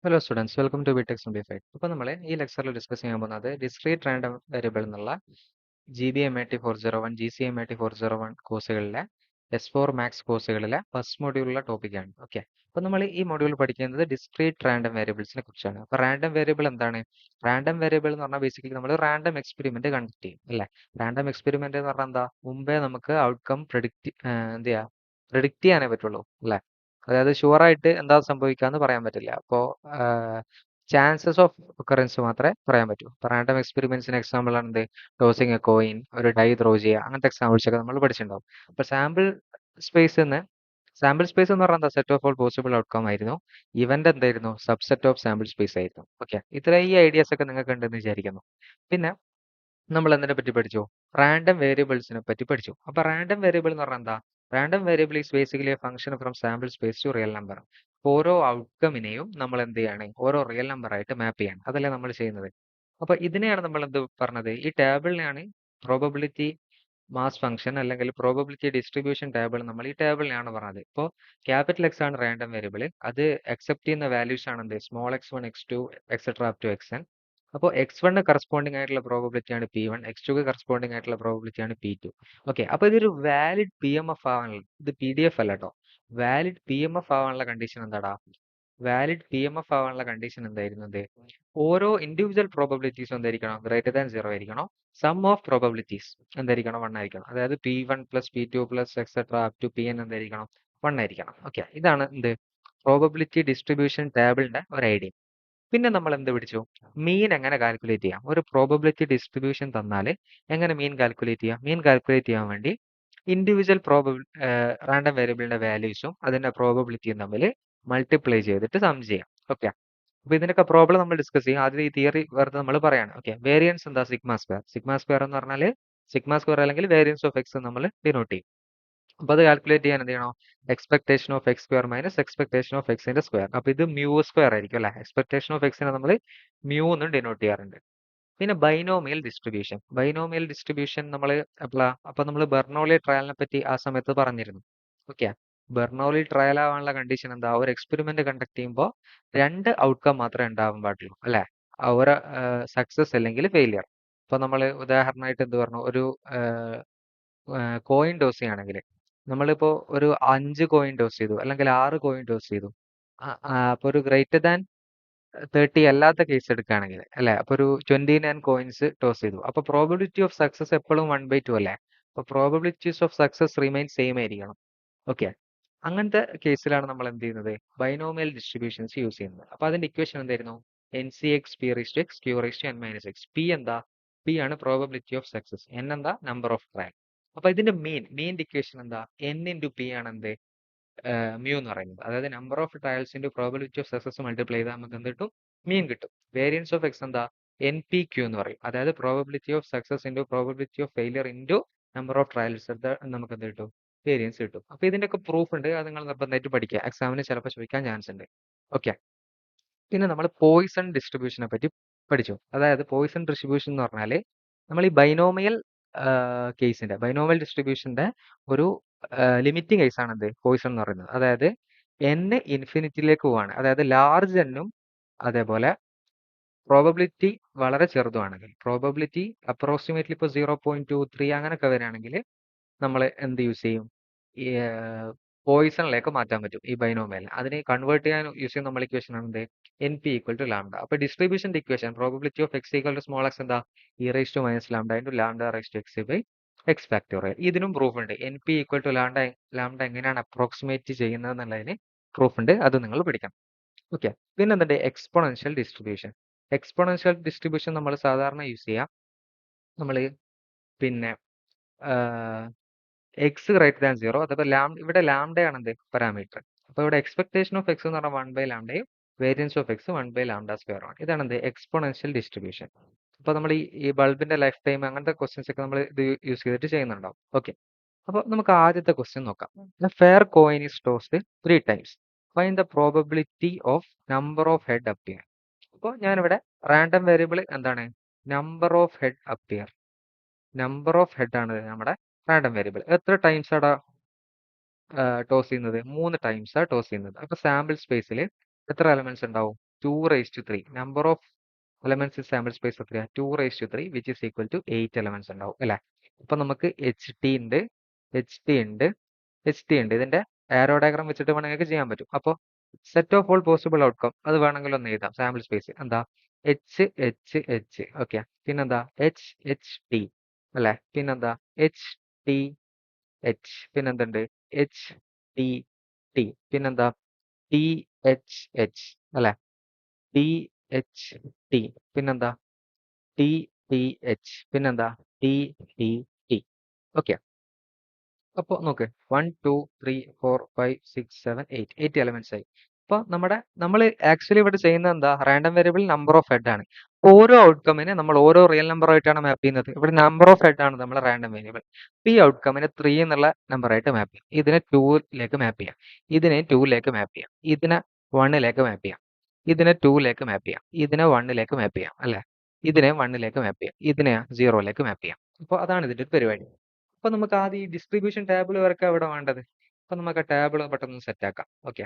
Hello students, welcome to BTech simplified. അപ്പോൾ നമ്മൾ ഈ ലെക്ചറിൽ ഡിസ്കസ് ചെയ്യാൻ പോകുന്നത് ഡിസ്ക്രീറ്റ് റാൻഡം വേരിയബിൾ എന്നുള്ള GB MAT 401 GCMAT 401 കോഴ്സുകളിലെ S4 മാത്സ് കോഴ്സുകളിലെ ഫസ്റ്റ് മൊഡ്യൂളിലെ ടോപ്പിക്കാണ്. ഓക്കെ, അപ്പോൾ നമ്മൾ ഈ മൊഡ്യൂൾ പഠിക്കുന്നത് ഡിസ്ക്രീറ്റ് റാൻഡം വേരിയബിൾസിനെ കുറിച്ചാണ്. അപ്പോൾ റാൻഡം വേരിയബിൾ എന്താണ്? റാൻഡം വേരിയബിൾ എന്ന് പറഞ്ഞാൽ ബേസിക്കലി നമ്മൾ റാൻഡം എക്സ്പെരിമെന്റ് കണ്ടക്ട് ചെയ്യും അല്ലേ? റാൻഡം എക്സ്പെരിമെന്റ് എന്ന് പറഞ്ഞാൽ എന്താ? മുമ്പേ നമുക്ക് ഔട്ട്കം എന്ത് ചെയ്യാം, പ്രിഡിക്റ്റ് ചെയ്യാനേ പറ്റുള്ളൂ അല്ലേ? അതായത് ഷുവറായിട്ട് എന്താ സംഭവിക്കാന്ന് പറയാൻ പറ്റില്ല. അപ്പോൾ ചാൻസസ് ഓഫ് ഒക്കറൻസ് മാത്രമേ പറയാൻ പറ്റൂ. ഇപ്പോൾ റാൻഡം എക്സ്പെരിമെന്റ്സിന് എക്സാമ്പിൾ ആണ് എന്ത്? ടോസിങ് എ കോയിൻ, ഒരു ഡൈ ത്രോ ചെയ്യുക, അങ്ങനത്തെ എക്സാമ്പിൾസ് ഒക്കെ നമ്മൾ പഠിച്ചിട്ടുണ്ടാവും. അപ്പോൾ സാമ്പിൾ സ്പേസ് എന്ന് പറഞ്ഞാൽ എന്താ? Set of all possible outcome ആയിരുന്നു. ഇവന്റ് എന്തായിരുന്നു? സബ്സെറ്റ് ഓഫ് സാമ്പിൾ സ്പേസ് ആയിരുന്നു. ഓക്കെ, ഈ ഐഡിയാസ് ഒക്കെ നിങ്ങൾക്ക് ഉണ്ടെന്ന് വിചാരിക്കുന്നു. പിന്നെ നമ്മൾ എന്തിനെ പറ്റി പഠിച്ചു? റാൻഡം വേരിയബിൾസിനെ പറ്റി പഠിച്ചു. അപ്പൊ റാൻഡം വേരിയബിൾ എന്ന് പറഞ്ഞാൽ എന്താ? Random variable is basically a function from sample space to real number. ഓരോ ഔട്ട്കമിനെയും നമ്മൾ എന്ത് ചെയ്യാണ്? ഓരോ റിയൽ നമ്പർ ആയിട്ട് മാപ്പ് ചെയ്യാണ്. അതല്ലേ നമ്മൾ ചെയ്യുന്നത്. അപ്പൊ ഇതിനെയാണ് നമ്മൾ എന്ത് പറഞ്ഞത്? ഈ ടേബിളിനെയാണ് പ്രോബബിലിറ്റി മാസ് ഫംഗ്ഷൻ അല്ലെങ്കിൽ പ്രോബബിലിറ്റി ഡിസ്ട്രിബ്യൂഷൻ ടേബിൾ. നമ്മൾ ഈ ടേബിളിനെയാണ് പറഞ്ഞത്. ഇപ്പോൾ ക്യാപിറ്റൽ എക്സ് ആണ് റാൻഡം വേരിയബിൾ. അത് അക്സെപ്റ്റ് ചെയ്യുന്ന വാല്യൂസ് ആണ് എന്ത്? Small x1 x2 etcetera up to xn. അപ്പോൾ x1 കറസ്പോണ്ടിങ് ആയിട്ടുള്ള പ്രോബബിലിറ്റി ആണ് P1, x2 കറസ്പോണ്ടിങ് ആയിട്ടുള്ള പ്രോബബിലിറ്റി ആണ് P2. ഓക്കെ, അപ്പോൾ ഇതൊരു വാലിഡ് PMF ആവാനുള്ള, ഇത് PDF അല്ല കേട്ടോ, വാലിഡ് PMF ആവാനുള്ള കണ്ടീഷൻ എന്താടാ? വാലിഡ് PMF ആവാനുള്ള കണ്ടീഷൻ എന്തായിരുന്നത്? ഓരോ ഇൻഡിവിജ്വൽ പ്രോബബിലിറ്റീസും എന്തായിരിക്കണം? ഗ്രേറ്റർ ദാൻ 0 ആയിരിക്കണം. സം ഓഫ് പ്രോബബിലിറ്റീസ് എന്തായിരിക്കണം? 1 ആയിരിക്കണം. അതായത് P1 plus P2 plus etcetera up to Pn എന്തായിരിക്കണം? 1 ആയിരിക്കണം. ഓക്കെ, ഇതാണ് എന്ത്? പ്രോബബിലിറ്റി ഡിസ്ട്രിബ്യൂഷൻ ടേബിളിന്റെ ഒരു ഐഡിയ. പിന്നെ നമ്മൾ എന്ത് പഠിച്ചു? മീൻ എങ്ങനെ കാൽക്കുലേറ്റ് ചെയ്യാം? ഒരു പ്രോബബിലിറ്റി ഡിസ്ട്രിബ്യൂഷൻ തന്നാൽ എങ്ങനെ മീൻ കാൽക്കുലേറ്റ് ചെയ്യാം? മീൻ കാൽക്കുലേറ്റ് ചെയ്യാൻ വേണ്ടി ഇൻഡിവിജ്വൽ റാൻഡം വേരിയബിളിന്റെ വാല്യൂസും അതിന്റെ പ്രോബബിലിറ്റിയും തമ്മിൽ മൾട്ടിപ്ലൈ ചെയ്തിട്ട് സം ചെയ്യാം. ഓക്കെ, അപ്പൊ ഇതിനൊക്കെ പ്രോബ്ലം നമ്മൾ ഡിസ്കസ് ചെയ്യും. ആദ്യം ഈ തിയറി വെറുതെ നമ്മൾ പറയാണ്. ഓക്കെ, വേരിയൻസ് എന്താ? Sigma square. സിഗ്മ സ്ക്വയർ എന്ന് പറഞ്ഞാൽ സിഗ്മ സ്ക്വയർ അല്ലെങ്കിൽ വേരിയൻസ് ഓഫ് എക്സ് നമ്മൾ ഡിനോട്ട് ചെയ്യും. അപ്പോൾ അത് കാൽക്കുലേറ്റ് ചെയ്യാൻ എന്ത് ചെയ്യണം? Expectation of X square minus expectation of എക്സിന്റെ സ്ക്വയർ. അപ്പൊ ഇത് മ്യൂ സ്ക്വയർ ആയിരിക്കും അല്ലെ? എക്സ്പെക്ടേഷൻ ഓഫ് എക്സിനെ നമ്മൾ മ്യൂ എന്നും ഡിനോട്ട് ചെയ്യാറുണ്ട്. പിന്നെ ബൈനോമിയൽ ഡിസ്ട്രിബ്യൂഷൻ. ബൈനോമിയൽ ഡിസ്ട്രിബ്യൂഷൻ നമ്മൾ എപ്പോഴാ? അപ്പൊ നമ്മൾ ബെർണോളി ട്രയലിനെ പറ്റി ആ സമയത്ത് പറഞ്ഞിരുന്നു. ഓക്കെ, ബെർണോളി ട്രയൽ ആവാനുള്ള കണ്ടീഷൻ എന്താ? ഒരു എക്സ്പെരിമെന്റ് കണ്ടക്ട് ചെയ്യുമ്പോൾ 2 ഔട്ട്കം മാത്രമേ ഉണ്ടാവാൻ പാടുള്ളൂ അല്ലെ? ഒരു സക്സസ് അല്ലെങ്കിൽ ഫെയിലിയർ. ഇപ്പൊ നമ്മൾ ഉദാഹരണമായിട്ട് എന്ത് പറഞ്ഞു? ഒരു കോയിൻ ടോസ് ചെയ്യുകയാണെങ്കിൽ നമ്മളിപ്പോ ഒരു 5 കോയിൻ ടോസ് ചെയ്തു അല്ലെങ്കിൽ 6 കോയിൻ ടോസ് ചെയ്തു. അപ്പൊ ഒരു ഗ്രേറ്റർ ദാൻ 30 അല്ലാത്ത കേസ് എടുക്കുകയാണെങ്കിൽ അല്ലെ, അപ്പൊ ഒരു 29 കോയിൻസ് ടോസ് ചെയ്തു. അപ്പൊ പ്രോബിലിറ്റി ഓഫ് സക്സസ് എപ്പോഴും 1/2 അല്ലേ? അപ്പൊ probabilities of success remain same ആയിരിക്കണം. ഓക്കെ, അങ്ങനത്തെ കേസിലാണ് നമ്മൾ എന്ത് ചെയ്യുന്നത്? ബൈനോമിയൽ ഡിസ്ട്രിബ്യൂഷൻസ് യൂസ് ചെയ്യുന്നത്. അപ്പൊ അതിന്റെ ഇക്വേഷൻ എന്തായിരുന്നു? NCX P⁻x Q⁻n−x. P എന്താ? P ആണ് പ്രോബിലിറ്റി ഓഫ് സക്സസ്. N എന്താ? Number of trial. അപ്പൊ ഇതിന്റെ മീൻ ഇക്വേഷൻ എന്താ? N ഇൻറ്റു P ആണ് എന്ത്? മ്യൂ എന്ന് പറയുന്നത്. അതായത് number of trials into probability of success multiply ചെയ്താൽ നമുക്ക് എന്ത് കിട്ടും? മീൻ കിട്ടും. വേരിയൻസ് ഓഫ് എക്സ് എന്താ? NPQ എന്ന് പറയും. അതായത് probability of success into probability of failure into number of trials എടുത്താൽ നമുക്ക് എന്ത് കിട്ടും? വേരിയൻസ് കിട്ടും. അപ്പൊ ഇതിന്റെയൊക്കെ പ്രൂഫ് ഉണ്ട്. അത് നിങ്ങൾ നിർബന്ധമായിട്ട് പഠിക്കുക. എക്സാമിന് ചിലപ്പോൾ ചോദിക്കാൻ ചാൻസ് ഉണ്ട്. ഓക്കെ, പിന്നെ നമ്മൾ പോയിസൺ ഡിസ്ട്രിബ്യൂഷനെ പറ്റി പഠിച്ചു. അതായത് പോയിസൺ ഡിസ്ട്രിബ്യൂഷൻ എന്ന് പറഞ്ഞാൽ നമ്മൾ ഈ ബൈനോമിയൽ ഡിസ്ട്രിബ്യൂഷന്റെ ഒരു ലിമിറ്റിംഗ് കേസ് ആണ് എന്ത്? പോയിസൺ എന്ന് പറയുന്നത്. അതായത് n ഇൻഫിനിറ്റിയിലേക്ക് പോവാണ്. അതായത് ലാർജ് എന്നും അതേപോലെ പ്രോബബിലിറ്റി വളരെ ചെറുതുമാണെങ്കിൽ, പ്രോബബിലിറ്റി അപ്രോക്സിമേറ്റ്ലി ഇപ്പോൾ 0.23 അങ്ങനെയൊക്കെ വരികയാണെങ്കിൽ നമ്മൾ എന്ത് യൂസ് ചെയ്യും? ഈ പോയിസണിലേക്ക് മാറ്റാൻ പറ്റും ഈ ബൈനോമിയൽ. അതിനെ കൺവേർട്ട് ചെയ്യാൻ യൂസ് ചെയ്യുന്ന നമ്മൾ ഇക്വേഷൻ ആണ് എന്ത്? NP = lambda. അപ്പൊ ഡിസ്ട്രിബ്യൂഷന്റെ equation probability of X equal to small x എന്താ? e⁻ λ x factorial. ഇതിനും പ്രൂഫ് ഉണ്ട്. NP = ലാംഡ എങ്ങനെയാണ് അപ്രോക്സിമേറ്റ് ചെയ്യുന്നത് എന്നുള്ളതിന് പ്രൂഫ് ഉണ്ട്. അത് നിങ്ങൾ പഠിക്കണം. ഓക്കെ, പിന്നെ എന്തുണ്ട്? Exponential distribution. എക്സ്പോണൻഷ്യൽ ഡിസ്ട്രിബ്യൂഷൻ നമ്മൾ സാധാരണ യൂസ് ചെയ്യാം. നമ്മൾ പിന്നെ എക്സ് ഗ്രേറ്റർ ദാൻ 0, അതേപോലെ ഇവിടെ ലാംഡയാണ് എന്ത്? പാരാമീറ്റർ. അപ്പൊ ഇവിടെ എക്സ്പെക്ടേഷൻ ഓഫ് എക്സ് എന്ന് പറഞ്ഞാൽ 1/λയും വേരിയൻസ് ഓഫ് എക്സ് 1/λ² ആണ്. ഇതാണ് എന്ത്? Exponential distribution. അപ്പൊ നമ്മൾ ഈ ബൾബിന്റെ ലൈഫ് ടൈം അങ്ങനത്തെ ക്വസ്റ്റ്യൻസ് ഒക്കെ നമ്മൾ ഇത് യൂസ് ചെയ്തിട്ട് ചെയ്യുന്നുണ്ടാവും. ഓക്കെ, അപ്പൊ നമുക്ക് ആദ്യത്തെ ക്വസ്റ്റ്യൻ നോക്കാം. Fair coin is tossed 3 times. Find the probability of number of head appear. അപ്പോൾ ഞാനിവിടെ റാൻഡം വേരിയബിൾ എന്താണ്? Number of head appear. Number of head ആണ് നമ്മുടെ റാൻഡം വേരിയബിൾ. എത്ര ടൈംസ് ആണ് ടോസ് ചെയ്യുന്നത്? 3 ടൈംസ് ആണ് ടോസ് ചെയ്യുന്നത്. അപ്പൊ സാമ്പിൾ സ്പേസിൽ എത്ര എലമെന്റ്സ് ഉണ്ടാവും? 2 raised to 3. Number of elements in sample space എത്രയാ 2 raised to 3 which is equal to 8 elements ഉണ്ടാവും അല്ലേ? അപ്പൊ നമുക്ക് HT ഉണ്ട്, HT ഉണ്ട്, HT ഉണ്ട്. ഇതിന്റെ ആരോ ഡയഗ്രാം വെച്ചിട്ട് വേണമെങ്കിൽ നിങ്ങൾക്ക് ചെയ്യാൻ പറ്റും. അപ്പോൾ set of all possible outcome അത് വേണമെങ്കിൽ ഒന്ന് എഴുതാം. സാമ്പിൾ സ്പേസ് എന്താ HHH, ഓക്കെ. പിന്നെന്താ HHT അല്ലേ? പിന്നെന്താ HTH, പിന്നെന്തുണ്ട് HTT, പിന്നെന്താ THH അല്ലേ? THT, പിന്നെന്താ TTH, പിന്നെന്താ TTT. ഓക്കെ. അപ്പോൾ നോക്ക് 1 2 3 4 5 6 7 8 എലമെന്റ്സ് ആയി. അപ്പോൾ നമ്മൾ ആക്ച്വലി ഇവിടെ ചെയ്യുന്നത് എന്താ? Random variable number of head ആണ്. ഓരോ ഔട്ട്കമിനെ നമ്മൾ ഓരോ റിയൽ നമ്പർ ആയിട്ടാണ് മാപ്പ് ചെയ്യുന്നത്. ഇവിടെ നമ്പർ ഓഫ് ഹെഡ് ആണ് നമ്മൾ റാൻഡം വേരിയബിൾ. ഈ ഔട്ട്കമിനെ 3 എന്നുള്ള നമ്പർ ആയിട്ട് മാപ്പ് ചെയ്യാം. ഇതിനെ 2ലേക്ക് മാപ്പ് ചെയ്യാം, ഇതിനെ 2ലേക്ക് മാപ്പ് ചെയ്യാം, ഇതിനെ 1ലേക്ക് മാപ്പ് ചെയ്യാം, ഇതിനെ 2ലേക്ക് മാപ്പ് ചെയ്യാം, ഇതിനെ 1ലേക്ക് മാപ്പ് ചെയ്യാം അല്ലെ? ഇതിനെ 1ലേക്ക് മാപ്പ് ചെയ്യാം, ഇതിനെ 0ലേക്ക് മാപ്പ് ചെയ്യാം. അപ്പോൾ അതാണ് ഇതിന്റെ ഒരു പരിപാടി. അപ്പൊ നമുക്ക് ആദ്യം ഈ ഡിസ്ട്രിബ്യൂഷൻ ടേബിൾ വരയ്ക്കാൻ ഇവിടെ വേണ്ടത്. അപ്പൊ നമുക്ക് ആ ടേബിൾ പെട്ടെന്ന് സെറ്റ് ആക്കാം. ഓക്കെ.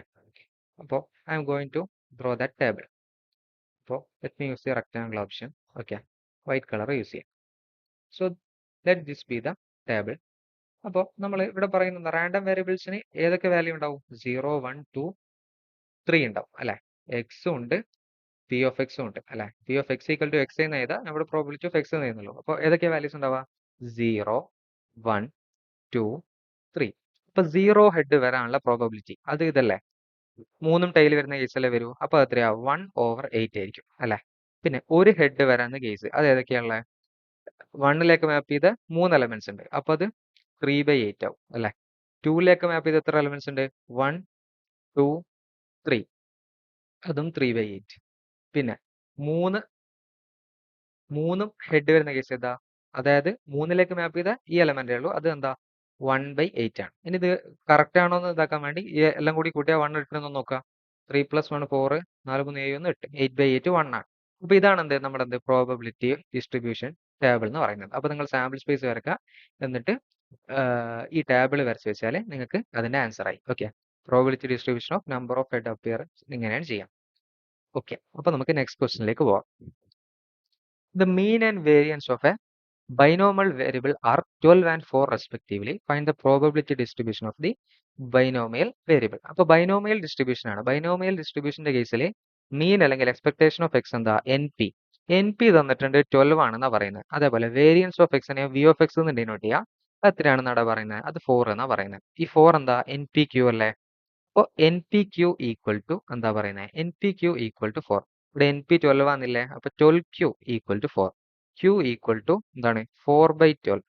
അപ്പോൾ I am going to draw that table. അപ്പോൾ let me use the rectangle option. Okay, white colour use ചെയ്യാം. So let this be the table. അപ്പോൾ നമ്മൾ ഇവിടെ പറയുന്നത് റാൻഡം വേരിയബിൾസിന് ഏതൊക്കെ വാല്യൂ ഉണ്ടാവും? 0 1 2 3 ഉണ്ടാവും അല്ലെ? എക്സും ഉണ്ട്, പി ഓഫ് എക്സും ഉണ്ട് അല്ലെ? P of X equal to X എന്ന് എഴുതാം, നമ്മുടെ പ്രോബിലിറ്റി ഓഫ് എക്സ് എന്ന് എഴുതുന്നുള്ളൂ. അപ്പോൾ ഏതൊക്കെ വാല്യൂസ് ഉണ്ടാവുക? 0 1 2 3. അപ്പൊ 0 ഹെഡ് വരാനുള്ള പ്രോബബിലിറ്റി അത് ഇതല്ലേ? മൂന്നും ടൈൽ വരുന്ന കേസല്ലേ വരൂ. അപ്പൊ എത്രയാ? 1/8 ആയിരിക്കും അല്ലെ? പിന്നെ ഒരു ഹെഡ് വരാന്ന കേസ് അത് ഏതൊക്കെയാണുള്ളത്? 1ലേക്ക് മാപ്പ് ചെയ്ത് 3 എലമെന്റ്സ് ഉണ്ട്, അപ്പൊ അത് 3/8 ആവും അല്ലെ? 2ലേക്ക് മാപ്പ് ചെയ്ത് എത്ര എലമെന്റ്സ് ഉണ്ട്? 1 2 3, അതും 3/8. പിന്നെ മൂന്നും ഹെഡ് വരുന്ന കേസ് ഏതാ? അതായത് 3ലേക്ക് മാപ്പ് ചെയ്ത ഈ എലമെന്റേ ഉള്ളൂ, അത് എന്താ? 1/8 ആണ്. ഇനി ഇത് കറക്റ്റ് ആണോ എന്ന് ഇതാക്കാൻ വേണ്ടി എല്ലാം കൂടി കൂട്ടിയാൽ 1 കിട്ടുമെന്ന് നോക്കാം. 3 + 1 4, 4 3 7 1 8, 8/8 1 ആണ്. അപ്പൊ ഇതാണ് നമ്മുടെ പ്രോബബിലിറ്റി ഡിസ്ട്രിബ്യൂഷൻ ടേബിൾ എന്ന് പറയുന്നത്. അപ്പൊ നിങ്ങൾ സാമ്പിൾ സ്പേസ് വരക്കുക, എന്നിട്ട് ഈ ടേബിൾ വരച്ച് വെച്ചാൽ നിങ്ങൾക്ക് അതിന്റെ ആൻസർ ആയി. Okay, probability distribution of number of head appearance ഇങ്ങനെയാണ് ചെയ്യാം. ഓക്കെ, അപ്പൊ നമുക്ക് നെക്സ്റ്റ് ക്വസ്റ്റിനിലേക്ക് പോവാം. The mean and variance of a binomial variable are 12 and 4 respectively. Find the probability distribution of the binomial variable. അപ്പോൾ ബൈനോമിയൽ ഡിസ്ട്രിബ്യൂഷൻ ആണ്. ബൈനോമിയൽ ഡിസ്ട്രിബ്യൂഷന്റെ കേസിൽ മീൻ അല്ലെങ്കിൽ എക്സ്പെക്ടേഷൻ ഓഫ് എക്സ് എന്താ? NP തന്നിട്ടുണ്ട് 12 ആണെന്നാ പറയുന്നത്. അതേപോലെ വേരിയൻസ് ഓഫ് എക്സിനെ V of x എന്ന് ഡിനോട്ട് ചെയ്യാം. എത്രയാണെന്നാണ് പറയുന്നത്? അത് 4 എന്നാ പറയുന്നത്. ഈ 4 എന്താ? NPQ അല്ലേ? അപ്പോൾ NPQ ഈക്വൽ ടു എന്താ പറയുന്നത്? NPQ equal to 4. ഇവിടെ NP 12 ആണെന്നില്ലേ? അപ്പൊ 12Q equal to 4. Q equal to എന്താണ്? 4/12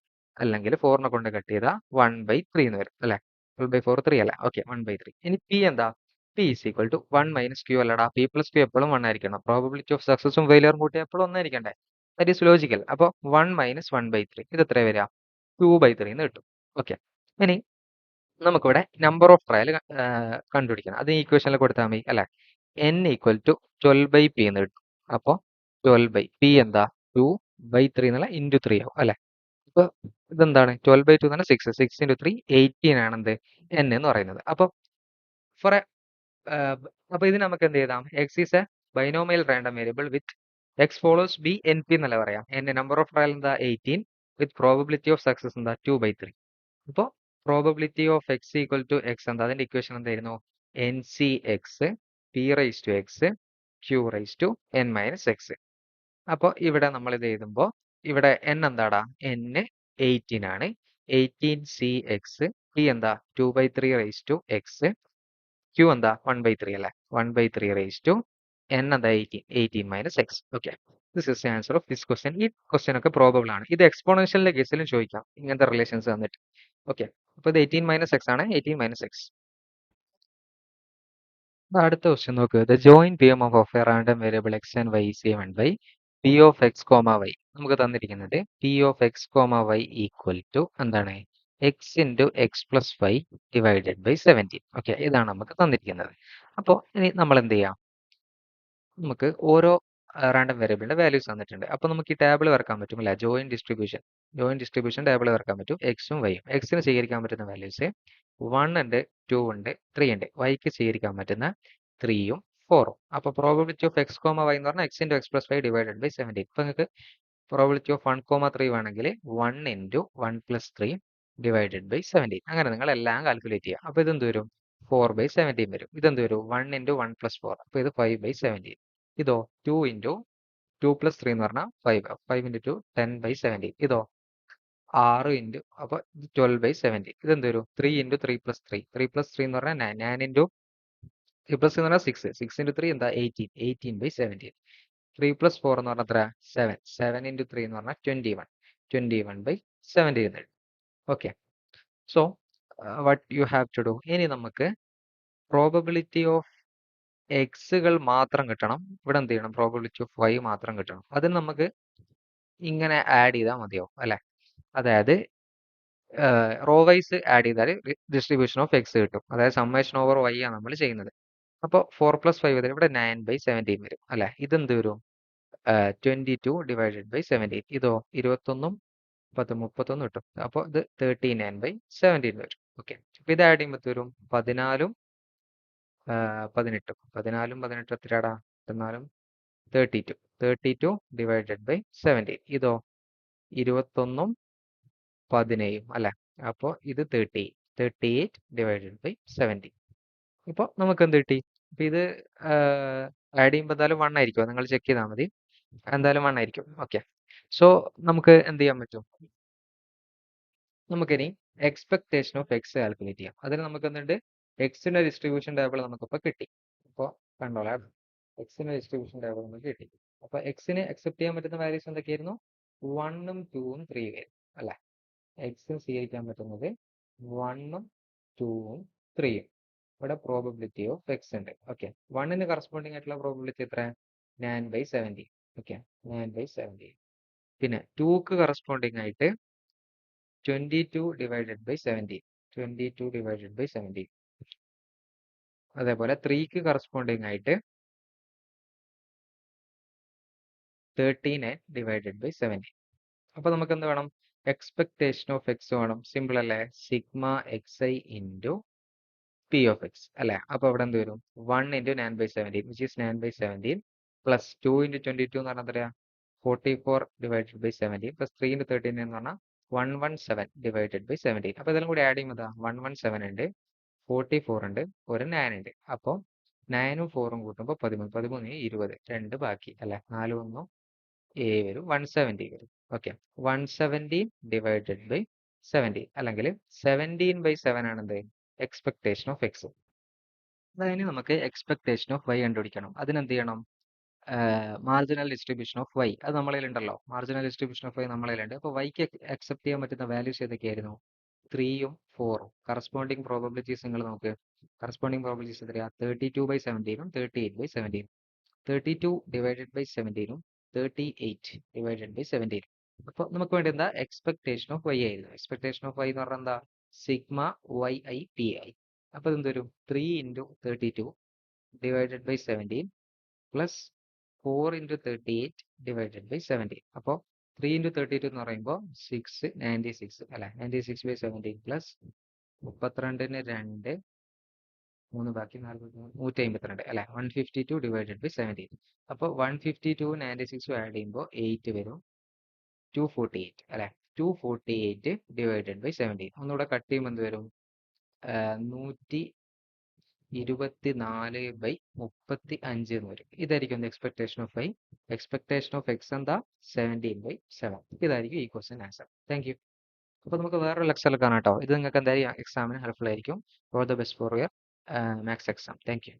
അല്ലെങ്കിൽ 4നെ കൊണ്ട് കട്ട് ചെയ്താൽ 1/3 എന്ന് വരും അല്ലെ? 12/4 3 അല്ലേ? ഓക്കെ, 1/3. ഇനി P എന്താ? P is equal to 1 - Q അല്ലടാ. P + Q എപ്പോഴും 1 ആയിരിക്കണം. പ്രോബബിലിറ്റി ഓഫ് സക്സസും ഫെയിലിയറും കൂട്ടിയാൽ എപ്പോഴും ഒന്നായിരിക്കണ്ടേ? That is logical. അപ്പോൾ 1 - 1/3 ഇത് എത്ര വരിക? 2/3 എന്ന് കിട്ടും. ഓക്കെ, ഇനി നമുക്കിവിടെ നമ്പർ ഓഫ് ട്രയൽ കണ്ടുപിടിക്കണം. അത് ഈക്വേഷനിൽ കൊടുത്താൽ മതി അല്ലെ? N ഈക്വൽ ടു 12/P എന്ന് കിട്ടും. അപ്പോൾ 12/P എന്താ? 2/3 എന്നുള്ള ഇൻറ്റു 3 ആവും അല്ലെ? അപ്പൊ ഇതെന്താണ്? 12/2 എന്ന് പറഞ്ഞാൽ 6, 6 × 3 18 ആണ് എന്ത്? N എന്ന് പറയുന്നത്. അപ്പോൾ ഫോർ അപ്പൊ ഇത് നമുക്ക് എന്ത് ചെയ്താം? X is a binomial random variable with x follows B NP എന്നല്ല പറയാം. നമ്പർ ഓഫ് ട്രയൽ എന്താ? 18 വിത്ത് പ്രോബബിലിറ്റി ഓഫ് സക്സസ് എന്താ? 2/3. അപ്പോൾ probability of X equal to X എന്താ? അതിന്റെ ഇക്വേഷൻ എന്തായിരുന്നു? NCX P⁻x Q⁻n−x. അപ്പോൾ ഇവിടെ നമ്മൾ ഇത് എഴുതുമ്പോൾ ഇവിടെ N എന്താടാ? N 18 ആണ്. 18CX, P എന്താ? 2/3 Q എന്താ? 1/3 അല്ലേ? 1/3 N എന്താ? 18 - x. Okay, this is the answer of this question. ഈ ക്വസ്റ്റ്യൻ ഒക്കെ പ്രോബബിൾ ആണ്. ഇത് എക്സ്പോണൻഷ്യലിന്റെ കേസിലും ചോദിക്കാം ഇങ്ങനത്തെ റിലേഷൻസ് തന്നിട്ട്. ഓക്കെ, അപ്പോൾ ഇത് 18 - x ആണ്. 18 - x. അടുത്ത ക്വസ്റ്റ്യൻ നോക്കുക. The joint PMF of A random variable x and y is given by P of x, y. നമുക്ക് തന്നിരിക്കുന്നത് P of x, y equal to എന്താണ്? x × x + y divided by 17. Okay, ഇതാണ് നമുക്ക് തന്നിരിക്കുന്നത്. അപ്പോൾ ഇനി നമ്മൾ എന്ത് ചെയ്യാം? നമുക്ക് ഓരോ റാൻഡം വേരിയബിളിന്റെ വാല്യൂസ് തന്നിട്ടുണ്ട്. അപ്പോൾ നമുക്ക് ഈ ടേബിൾ വരക്കാൻ പറ്റും അല്ലെ? ജോയിന്റ് ഡിസ്ട്രിബ്യൂഷൻ ടേബിൾ വരക്കാൻ പറ്റും. എക്സും വൈയും. എക്സിന് സ്വീകരിക്കാൻ പറ്റുന്ന വാല്യൂസ് 1 ഉണ്ട്, 2 ഉണ്ട്, 3 ഉണ്ട്. വൈക്ക് സ്വീകരിക്കാൻ പറ്റുന്ന 3ഉം 4. അപ്പോൾ probability of X comma Y എന്ന് പറഞ്ഞാൽ X into X plus Y divided by 17. ഇപ്പൊ നിങ്ങൾക്ക് പ്രോബിലിറ്റി ഓഫ് 1,3 വേണമെങ്കിൽ 1 ഇൻറ്റു 1 പ്ലസ് 3 ഡിവൈഡഡ് ബൈ 17. അങ്ങനെ നിങ്ങൾ എല്ലാം കാൽക്കുലേറ്റ് ചെയ്യുക. അപ്പോൾ ഇതെന്ത് വരും? 4/17 വരും. ഇതെന്ത് വരും? 1 ഇൻറ്റു 1 പ്ലസ് 4. അപ്പോൾ ഇത് 5/17. ഇതോ 2 ഇൻറ്റു 2 പ്ലസ് 3 എന്ന് പറഞ്ഞാൽ 5. 5 ഇൻറ്റു 2 10/17. ഇതോ 6 ഇൻറ്റു അപ്പോൾ 12/17. ഇതെന്ത് വരും? 3 ഇൻറ്റു 3 പ്ലസ് 3. 3 പ്ലസ് 3 എന്ന് പറഞ്ഞാൽ 9 ഇൻറ്റു 3 പ്ലസ് എന്ന് പറഞ്ഞാൽ 6. 6 ഇൻറ്റു 3 എന്താ? 18. 18/17. 3 പ്ലസ് 4 എന്ന് പറഞ്ഞാൽ എത്ര? 7. 7 ഇൻറ്റു 3 എന്ന് പറഞ്ഞാൽ 21. 21/17. Okay. So what you have to do? ഇനി നമുക്ക് പ്രോബബിലിറ്റി ഓഫ് എക്സുകൾ മാത്രം കിട്ടണം. ഇവിടെ എന്ത് ചെയ്യണം? പ്രോബബിലിറ്റി ഓഫ് വൈ മാത്രം കിട്ടണം. അതിന് നമുക്ക് ഇങ്ങനെ ആഡ് ചെയ്താൽ മതിയാവും അല്ലെ? അതായത് റോ വൈസ് ആഡ് ചെയ്താൽ ഡിസ്ട്രിബ്യൂഷൻ ഓഫ് എക്സ് കിട്ടും. അതായത് സമ്മേഷൻ ഓവർ വൈ ആണ് നമ്മൾ ചെയ്യുന്നത്. അപ്പോൾ 4 പ്ലസ് 5 വരും. ഇവിടെ 9/17 വരും അല്ലെ? ഇതെന്ത് വരും? 22 ഡിവൈഡഡ് ബൈ 17. ഇതോ 21 10 31 കിട്ടും. അപ്പോൾ ഇത് 39/17 വരും. ഓക്കെ. അപ്പോൾ ഇത് ആഡ് ചെയ്യുമ്പോൾ വരും 14 18. 14 18 എത്രയാടാ? 14 32. 32 ഡിവൈഡഡ് ബൈ 17. ഇതോ 21 17 അല്ലെ? അപ്പോൾ ഇത് 38 ഡിവൈഡഡ് ബൈ 17. ഇപ്പോൾ നമുക്ക് എന്ത് കിട്ടി? അപ്പോൾ ഇത് ആഡ് ചെയ്യുമ്പോൾ എന്തായാലും 1 ആയിരിക്കും. നിങ്ങൾ ചെക്ക് ചെയ്താൽ മതി. എന്തായാലും 1 ആയിരിക്കും. ഓക്കെ. സോ നമുക്ക് എന്ത് ചെയ്യാൻ പറ്റും? നമുക്കിനി എക്സ്പെക്ടേഷൻ ഓഫ് എക്സ് കാൽക്കുലേറ്റ് ചെയ്യാം. അതിന് നമുക്ക് എന്തുണ്ട്? എക്സിന്റെ ഡിസ്ട്രിബ്യൂഷൻ ടേബിൾ നമുക്കിപ്പോൾ കിട്ടി. അപ്പോൾ കണ്ടോളാം. എക്സിന്റെ ഡിസ്ട്രിബ്യൂഷൻ ടേബിൾ നമുക്ക് കിട്ടി. അപ്പോൾ എക്സിന് അക്സെപ്റ്റ് ചെയ്യാൻ പറ്റുന്ന വാല്യൂസ് എന്തൊക്കെയായിരുന്നു? 1ഉം 2ഉം 3 വരും അല്ലെ? എക്സിന് സ്വീകരിക്കാൻ പറ്റുന്നത് 1ഉം 2ഉം 3ഉം. ഇവിടെ പ്രോബബിലിറ്റി ഓഫ് എക്സ് ഉണ്ട്. ഓക്കെ. 1ന് കറസ്പോണ്ടിങ് ആയിട്ടുള്ള പ്രോബബിലിറ്റി എത്ര? 9/17. ഓക്കെ. 9/17. പിന്നെ 2ക്ക് കറസ്പോണ്ടിങ് ആയിട്ട് 22 ഡിവൈഡഡ് ബൈ 17. 22 divided by 17. അതേപോലെ 3ക്ക് കറസ്പോണ്ടിങ് ആയിട്ട് 39 ഡിവൈഡഡ് ബൈ 17. അപ്പോൾ നമുക്ക് എന്ത് വേണം? എക്സ്പെക്ടേഷൻ ഓഫ് എക്സ് വേണം. സിമ്പിൾ അല്ലേ? Sigma X I into P of X അല്ലേ? അപ്പോൾ ഇവിടെ എന്ത് വരും? 1 into 9/17 which is 9/17 plus 2 into 22 എന്ന് പറഞ്ഞാൽ എത്രയാ? 44 ഡിവൈഡഡ് ബൈ 17 പ്ലസ് 3 ഇൻറ്റു 13 എന്ന് പറഞ്ഞാൽ 117 ഡിവൈഡഡ് ബൈ 17. അപ്പോൾ ഇതെല്ലാം കൂടി ആഡ് ചെയ്യുമ്പോൾ 117 ഉണ്ട്, 44 ഉണ്ട്, ഒരു 9 ഉണ്ട്. അപ്പോൾ 9ഉം 4ഉം കൂട്ടുമ്പോൾ 13. 13 20. 2 ബാക്കി അല്ലെ? 4 1 7 വരും. 170 വരും. ഓക്കെ. 170 ഡിവൈഡഡ് ബൈ 70 അല്ലെങ്കിൽ 17/7 ആണ് എന്ത്? Expectation of X. അതായത് നമുക്ക് എക്സ്പെക്ടേഷൻ ഓഫ് വൈ കണ്ടുപിടിക്കണം. അതിനെന്ത് ചെയ്യണം? മാർജിനൽ ഡിസ്ട്രിബ്യൂഷൻ ഓഫ് വൈ അത് നമ്മളതിൽ ഉണ്ടല്ലോ. മാർജിനൽ ഡിസ്ട്രിബ്യൂഷൻ ഓഫ് വൈ നമ്മളതിലുണ്ട്. അപ്പോൾ വൈക്ക് അക്സെപ്റ്റ് ചെയ്യാൻ പറ്റുന്ന വാല്യൂസ് ഏതൊക്കെയായിരുന്നു? 3ഉം 4ഉം. കറസ്പോണ്ടിങ് പ്രോബബിലിറ്റീസ് നിങ്ങൾ നോക്ക്. കറസ്പോണ്ടിങ് പ്രോബബിലിറ്റീസ് എത്രയാ? 32/17ഉം 38/17. 32 ഡിവൈഡഡ് ബൈ 17ഉം 38 ഡിവൈഡഡ് ബൈ 17. അപ്പോൾ നമുക്ക് വേണ്ടി എന്താ? എക്സ്പെക്ടേഷൻ ഓഫ് വൈ ആയിരുന്നു. എക്സ്പെക്ടേഷൻ ഓഫ് വൈ എന്ന് പറഞ്ഞാൽ എന്താ? Sigma y i p i. അപ്പോൾ എന്ത് വരും? 3 into 32 divided by 17 plus 4 into 38 divided by 17. അപ്പോൾ 3 ഇൻറ്റു 32 എന്ന് പറയുമ്പോൾ 6 96 അല്ലെ? 96/17 പ്ലസ് 32ന് 2 3 ബാക്കി 152 അല്ലെ? 152 ഡിവൈഡഡ് ബൈ 17. അപ്പോൾ 152 96 ആഡ് ചെയ്യുമ്പോൾ 8 വരും. 248 അല്ലെ? 248 ഡിവൈഡഡ് ബൈ 17. ഒന്നുകൂടെ കട്ട് ചെയ്യുമ്പോൾ എന്ത് വരും? 124/35 എന്ന് വരും. ഇതായിരിക്കും expectation of Y. Expectation of X എന്താ? 17/7. ഇതായിരിക്കും ഈ ക്വസ്റ്റ്യൻ ആൻസർ. Thank you. അപ്പോൾ നമുക്ക് വേറൊരു ലെക്ചറിൽ കാണാം കേട്ടോ. ഇത് നിങ്ങൾക്ക് എന്തായാലും എക്സാമിന് ഹെൽപ്ഫുൾ ആയിരിക്കും. All the best for your maths exam. Thank you.